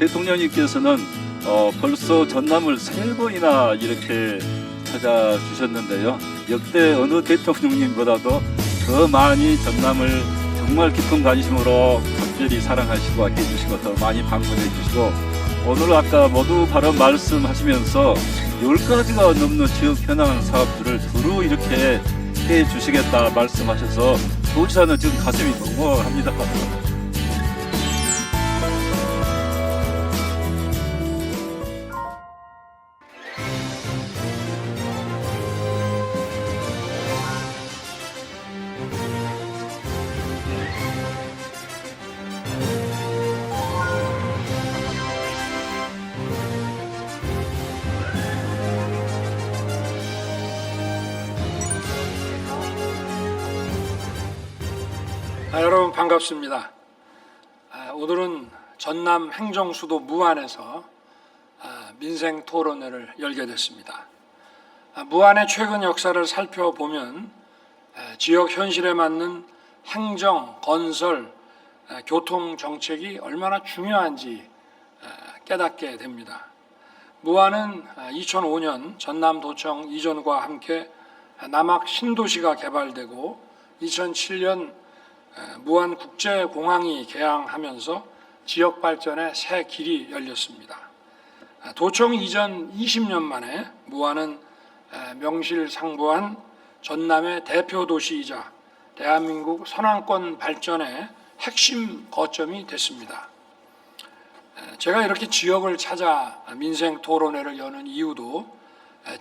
대통령님께서는 벌써 전남을 3번이나 이렇게 찾아주셨는데요. 역대 어느 대통령님보다도 더 많이 전남을 정말 깊은 관심으로 각별히 사랑하시고 아껴주시고 더 많이 방문해 주시고, 오늘 아까 모두 발언 말씀하시면서 10가지가 넘는 지역 현안 사업들을 두루 이렇게 해 주시겠다 말씀하셔서 도지사는 지금 가슴이 멍멍합니다. 여러분 반갑습니다. 오늘은 전남 행정수도 무안에서 민생 토론회를 열게 됐습니다. 무안의 최근 역사를 살펴보면 지역 현실에 맞는 행정, 건설, 교통 정책이 얼마나 중요한지 깨닫게 됩니다. 무안은 2005년 전남도청 이전과 함께 남학 신도시가 개발되고 2007년 무안국제공항이 개항하면서 지역 발전의 새 길이 열렸습니다. 도청 이전 20년 만에 무안은 명실상부한 전남의 대표 도시이자 대한민국 선왕권 발전의 핵심 거점이 됐습니다. 제가 이렇게 지역을 찾아 민생 토론회를 여는 이유도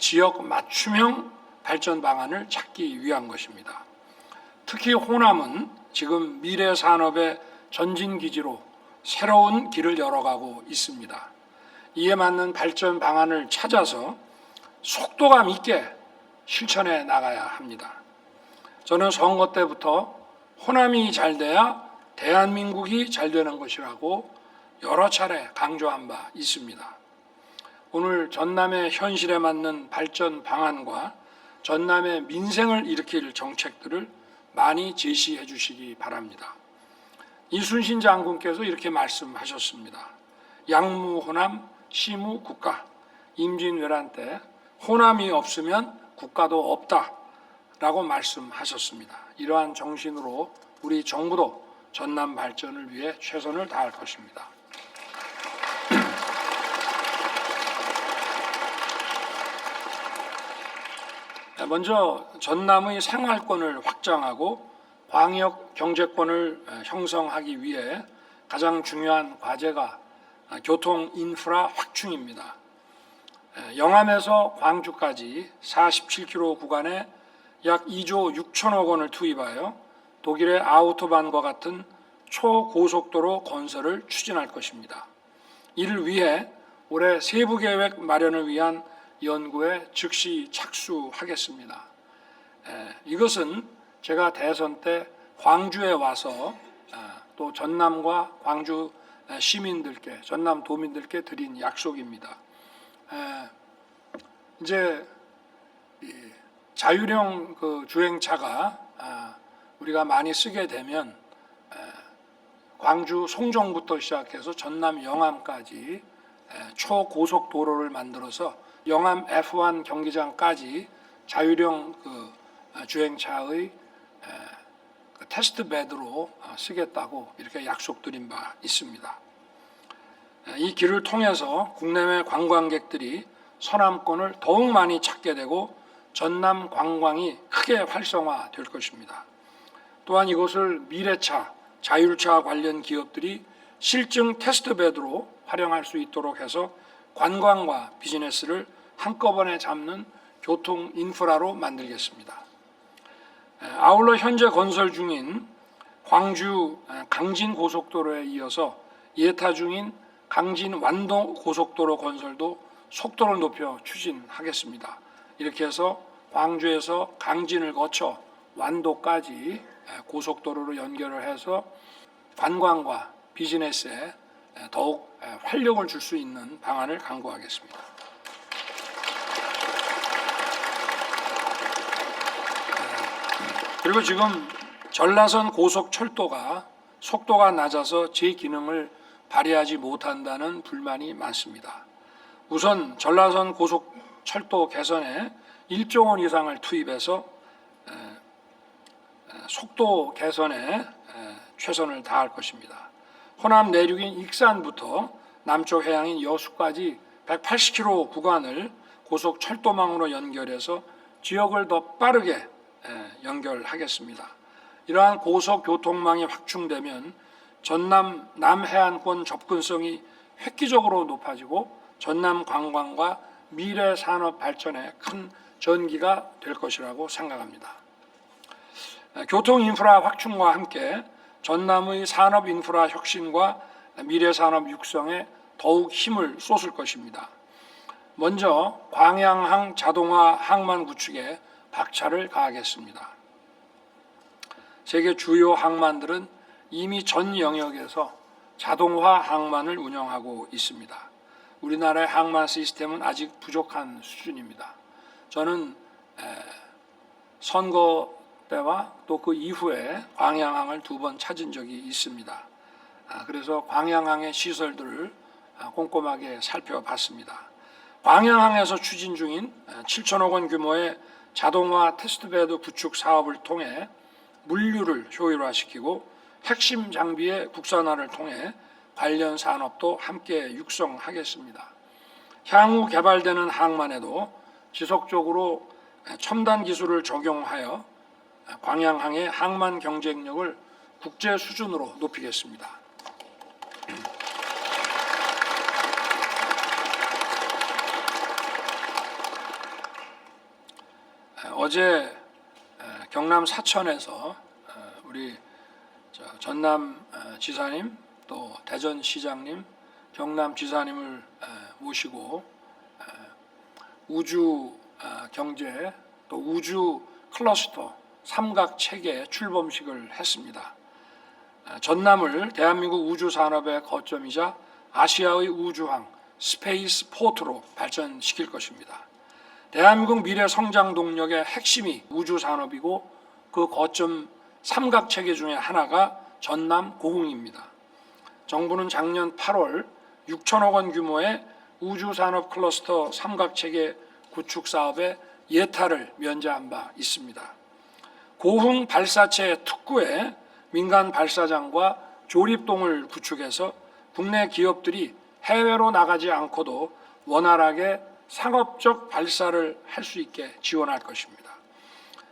지역 맞춤형 발전 방안을 찾기 위한 것입니다. 특히 호남은 지금 미래 산업의 전진기지로 새로운 길을 열어가고 있습니다. 이에 맞는 발전 방안을 찾아서 속도감 있게 실천해 나가야 합니다. 저는 선거 때부터 호남이 잘 돼야 대한민국이 잘 되는 것이라고 여러 차례 강조한 바 있습니다. 오늘 전남의 현실에 맞는 발전 방안과 전남의 민생을 일으킬 정책들을 많이 제시해 주시기 바랍니다. 이순신 장군께서 이렇게 말씀하셨습니다. 양무 호남 시무 국가. 임진왜란 때 호남이 없으면 국가도 없다라고 말씀하셨습니다. 이러한 정신으로 우리 정부도 전남 발전을 위해 최선을 다할 것입니다. 먼저 전남의 생활권을 확장하고 광역 경제권을 형성하기 위해 가장 중요한 과제가 교통 인프라 확충입니다. 영암에서 광주까지 47km 구간에 약 2조 6천억 원을 투입하여 독일의 아우토반과 같은 초고속도로 건설을 추진할 것입니다. 이를 위해 올해 세부계획 마련을 위한 연구에 즉시 착수하겠습니다. 이것은 제가 대선 때 광주에 와서 또 전남과 광주 시민들께, 전남 도민들께 드린 약속입니다. 이제 자율형 주행차가 우리가 많이 쓰게 되면 광주 송정부터 시작해서 전남 영암까지 초고속도로를 만들어서 영암 F1 경기장까지 자율형 주행차의 테스트 베드로 쓰겠다고 이렇게 약속드린 바 있습니다. 이 길을 통해서 국내외 관광객들이 서남권을 더욱 많이 찾게 되고 전남 관광이 크게 활성화될 것입니다. 또한 이곳을 미래차, 자율차 관련 기업들이 실증 테스트 베드로 활용할 수 있도록 해서 관광과 비즈니스를 한꺼번에 잡는 교통 인프라로 만들겠습니다. 아울러 현재 건설 중인 광주 강진 고속도로에 이어서 예타 중인 강진 완도 고속도로 건설도 속도를 높여 추진하겠습니다. 이렇게 해서 광주에서 강진을 거쳐 완도까지 고속도로로 연결을 해서 관광과 비즈니스에 더욱 활력을 줄 수 있는 방안을 강구하겠습니다. 그리고 지금 전라선 고속철도가 속도가 낮아서 제 기능을 발휘하지 못한다는 불만이 많습니다. 우선 전라선 고속철도 개선에 1조 원 이상을 투입해서 속도 개선에 최선을 다할 것입니다. 호남 내륙인 익산부터 남쪽 해양인 여수까지 180km 구간을 고속철도망으로 연결해서 지역을 더 빠르게 연결하겠습니다. 이러한 고속교통망이 확충되면 전남 남해안권 접근성이 획기적으로 높아지고 전남 관광과 미래 산업 발전에 큰 전기가 될 것이라고 생각합니다. 교통 인프라 확충과 함께 전남의 산업 인프라 혁신과 미래 산업 육성에 더욱 힘을 쏟을 것입니다. 먼저 광양항 자동화 항만 구축에 박차를 가하겠습니다. 세계 주요 항만들은 이미 전 영역에서 자동화 항만을 운영하고 있습니다. 우리나라의 항만 시스템은 아직 부족한 수준입니다. 저는 선거 때와 또 그 이후에 광양항을 2번 찾은 적이 있습니다. 그래서 광양항의 시설들을 꼼꼼하게 살펴봤습니다. 광양항에서 추진 중인 7천억 원 규모의 자동화 테스트베드 구축 사업을 통해 물류를 효율화시키고 핵심 장비의 국산화를 통해 관련 산업도 함께 육성하겠습니다. 향후 개발되는 항만에도 지속적으로 첨단 기술을 적용하여 광양항의 항만 경쟁력을 국제 수준으로 높이겠습니다. 어제 경남 사천에서 우리 전남 지사님 또 대전 시장님, 경남 지사님을 모시고 우주 경제 또 우주 클러스터 삼각 체계 출범식을 했습니다. 전남을 대한민국 우주 산업의 거점이자 아시아의 우주항 스페이스 포트로 발전시킬 것입니다. 대한민국 미래 성장 동력의 핵심이 우주 산업이고 그 거점 삼각 체계 중에 하나가 전남 고흥입니다. 정부는 작년 8월 6천억 원 규모의 우주 산업 클러스터 삼각 체계 구축 사업에 예타를 면제한 바 있습니다. 고흥 발사체 특구에 민간 발사장과 조립동을 구축해서 국내 기업들이 해외로 나가지 않고도 원활하게 상업적 발사를 할 수 있게 지원할 것입니다.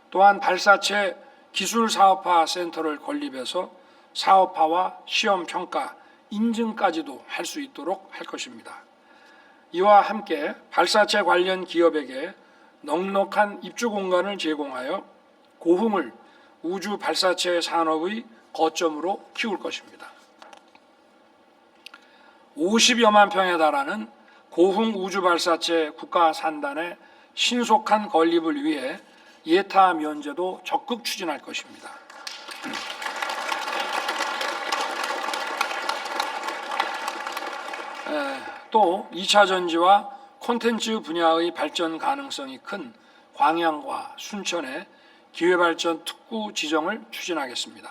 또한 발사체 기술사업화 센터를 건립해서 사업화와 시험평가, 인증까지도 할 수 있도록 할 것입니다. 이와 함께 발사체 관련 기업에게 넉넉한 입주 공간을 제공하여 고흥을 우주 발사체 산업의 거점으로 키울 것입니다. 50여만 평에 달하는 고흥 우주 발사체 국가 산단의 신속한 건립을 위해 예타 면제도 적극 추진할 것입니다. 또 2차 전지와 콘텐츠 분야의 발전 가능성이 큰 광양과 순천에 기회발전 특구 지정을 추진하겠습니다.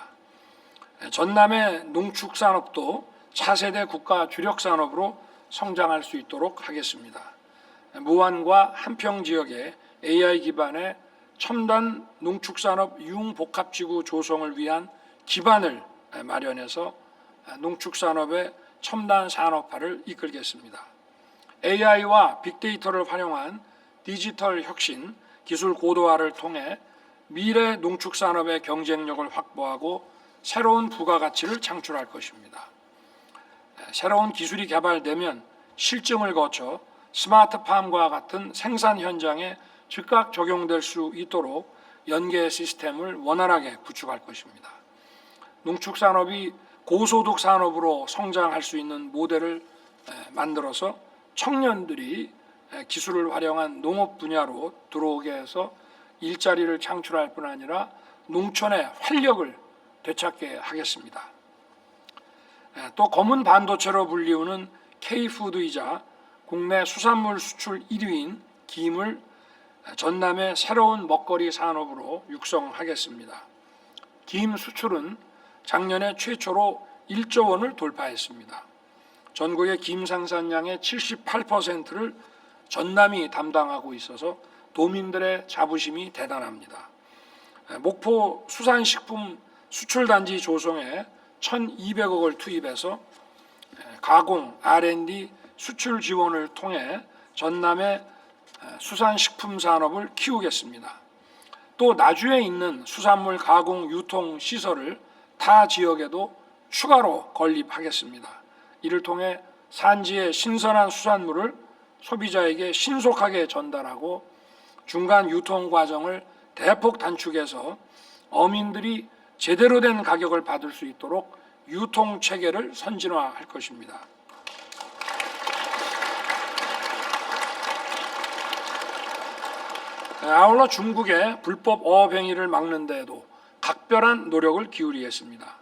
전남의 농축산업도 차세대 국가 주력 산업으로 성장할 수 있도록 하겠습니다. 무안과 한평 지역에 AI 기반의 첨단 농축산업 융복합지구 조성을 위한 기반을 마련해서 농축산업의 첨단 산업화를 이끌겠습니다. AI와 빅데이터를 활용한 디지털 혁신, 기술 고도화를 통해 미래 농축산업의 경쟁력을 확보하고 새로운 부가가치를 창출할 것입니다. 새로운 기술이 개발되면 실증을 거쳐 스마트팜과 같은 생산 현장에 즉각 적용될 수 있도록 연계 시스템을 원활하게 구축할 것입니다. 농축산업이 고소득 산업으로 성장할 수 있는 모델을 만들어서 청년들이 기술을 활용한 농업 분야로 들어오게 해서 일자리를 창출할 뿐 아니라 농촌의 활력을 되찾게 하겠습니다. 또 검은 반도체로 불리우는 K푸드이자 국내 수산물 수출 1위인 김을 전남의 새로운 먹거리 산업으로 육성하겠습니다. 김 수출은 작년에 최초로 1조 원을 돌파했습니다. 전국의 김 생산량의 78%를 전남이 담당하고 있어서 도민들의 자부심이 대단합니다. 목포 수산식품 수출단지 조성에 1,200억을 투입해서 가공, R&D, 수출 지원을 통해 전남의 수산식품 산업을 키우겠습니다. 또 나주에 있는 수산물 가공 유통 시설을 타 지역에도 추가로 건립하겠습니다. 이를 통해 산지의 신선한 수산물을 소비자에게 신속하게 전달하고 중간 유통 과정을 대폭 단축해서 어민들이 제대로 된 가격을 받을 수 있도록 유통 체계를 선진화할 것입니다. 아울러 중국의 불법 어업 행위를 막는 데에도 각별한 노력을 기울이겠습니다.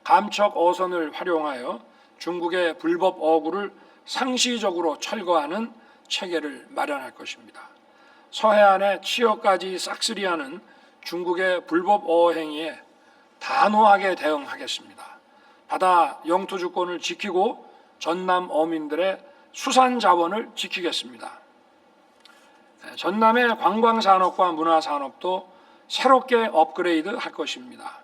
감척 어선을 활용하여 중국의 불법 어구를 상시적으로 철거하는 체계를 마련할 것입니다. 서해안의 치어까지 싹쓸이하는 중국의 불법 어업 행위에 단호하게 대응하겠습니다. 바다 영토 주권을 지키고 전남 어민들의 수산 자원을 지키겠습니다. 전남의 관광산업과 문화산업도 새롭게 업그레이드 할 것입니다.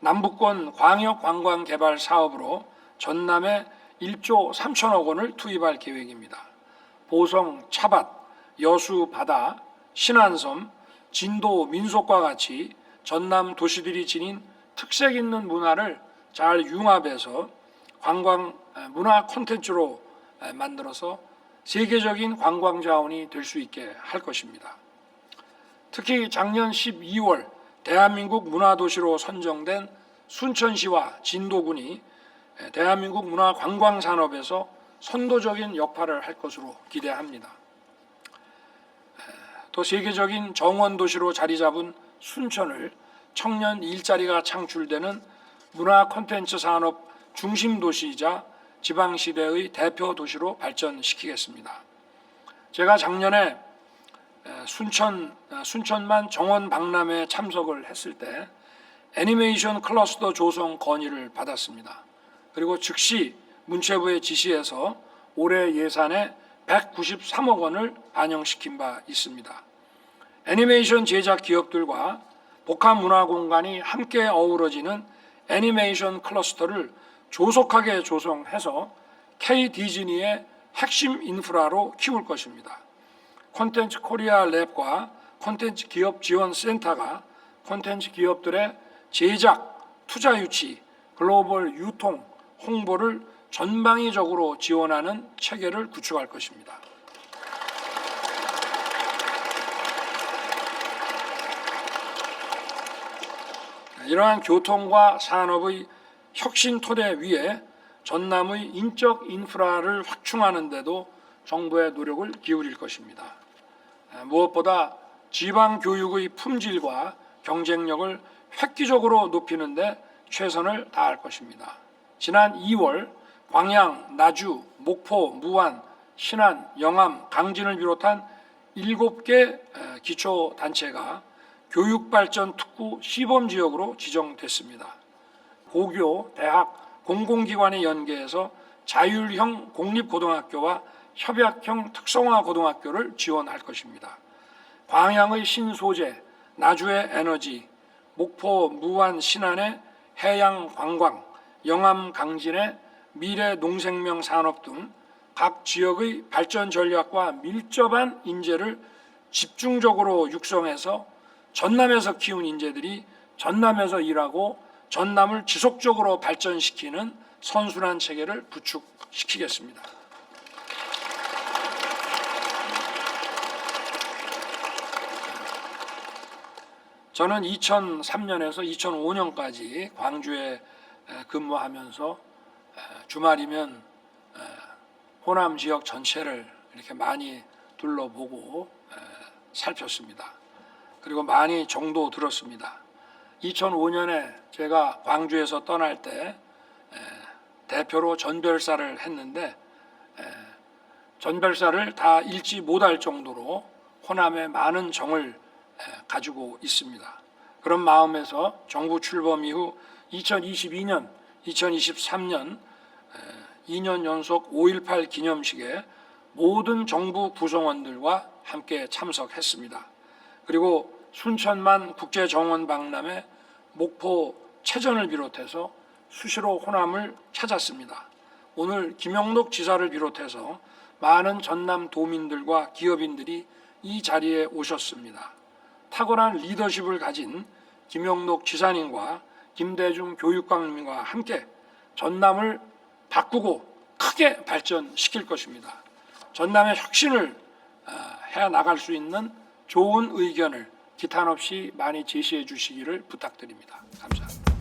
남북권 광역관광개발 사업으로 전남에 1조 3천억 원을 투입할 계획입니다. 보성, 차밭, 여수 바다, 신안섬, 진도 민속과 같이 전남 도시들이 지닌 특색 있는 문화를 잘 융합해서 관광 문화 콘텐츠로 만들어서 세계적인 관광 자원이 될 수 있게 할 것입니다. 특히 작년 12월 대한민국 문화도시로 선정된 순천시와 진도군이 대한민국 문화 관광 산업에서 선도적인 역할을 할 것으로 기대합니다. 또 세계적인 정원도시로 자리 잡은 순천을 청년 일자리가 창출되는 문화 콘텐츠 산업 중심 도시이자 지방시대의 대표 도시로 발전시키겠습니다. 제가 작년에 순천만 정원 박람회에 참석을 했을 때 애니메이션 클러스터 조성 건의를 받았습니다. 그리고 즉시 문체부에 지시해서 올해 예산에 193억 원을 반영시킨 바 있습니다. 애니메이션 제작 기업들과 복합문화공간이 함께 어우러지는 애니메이션 클러스터를 조속하게 조성해서 K-디즈니의 핵심 인프라로 키울 것입니다. 콘텐츠 코리아 랩과 콘텐츠 기업 지원 센터가 콘텐츠 기업들의 제작, 투자 유치, 글로벌 유통, 홍보를 전방위적으로 지원하는 체계를 구축할 것입니다. 이러한 교통과 산업의 혁신 토대 위에 전남의 인적 인프라를 확충하는 데도 정부의 노력을 기울일 것입니다. 무엇보다 지방 교육의 품질과 경쟁력을 획기적으로 높이는 데 최선을 다할 것입니다. 지난 2월 광양, 나주, 목포, 무안, 신안, 영암, 강진을 비롯한 7개 기초단체가 교육발전 특구 시범지역으로 지정됐습니다. 고교, 대학, 공공기관에 연계해서 자율형 공립고등학교와 협약형 특성화고등학교를 지원할 것입니다. 광양의 신소재, 나주의 에너지, 목포, 무안, 신안의 해양관광, 영암, 강진의 미래 농생명 산업 등 각 지역의 발전 전략과 밀접한 인재를 집중적으로 육성해서 전남에서 키운 인재들이 전남에서 일하고 전남을 지속적으로 발전시키는 선순환 체계를 구축시키겠습니다. 저는 2003년에서 2005년까지 광주에 근무하면서 주말이면 호남 지역 전체를 이렇게 많이 둘러보고 살폈습니다. 그리고 많이 정도 들었습니다. 2005년에 제가 광주에서 떠날 때 대표로 전별사를 했는데 전별사를 다 읽지 못할 정도로 호남에 많은 정을 가지고 있습니다. 그런 마음에서 정부 출범 이후 2022년, 2023년 2년 연속 5.18 기념식에 모든 정부 구성원들과 함께 참석했습니다. 그리고 순천만 국제정원 박람회, 목포 체전을 비롯해서 수시로 호남을 찾았습니다. 오늘 김영록 지사를 비롯해서 많은 전남 도민들과 기업인들이 이 자리에 오셨습니다. 탁월한 리더십을 가진 김영록 지사님과 김대중 교육감님과 함께 전남을 바꾸고 크게 발전시킬 것입니다. 전남의 혁신을 해 나갈 수 있는 좋은 의견을 기탄 없이 많이 제시해 주시기를 부탁드립니다. 감사합니다.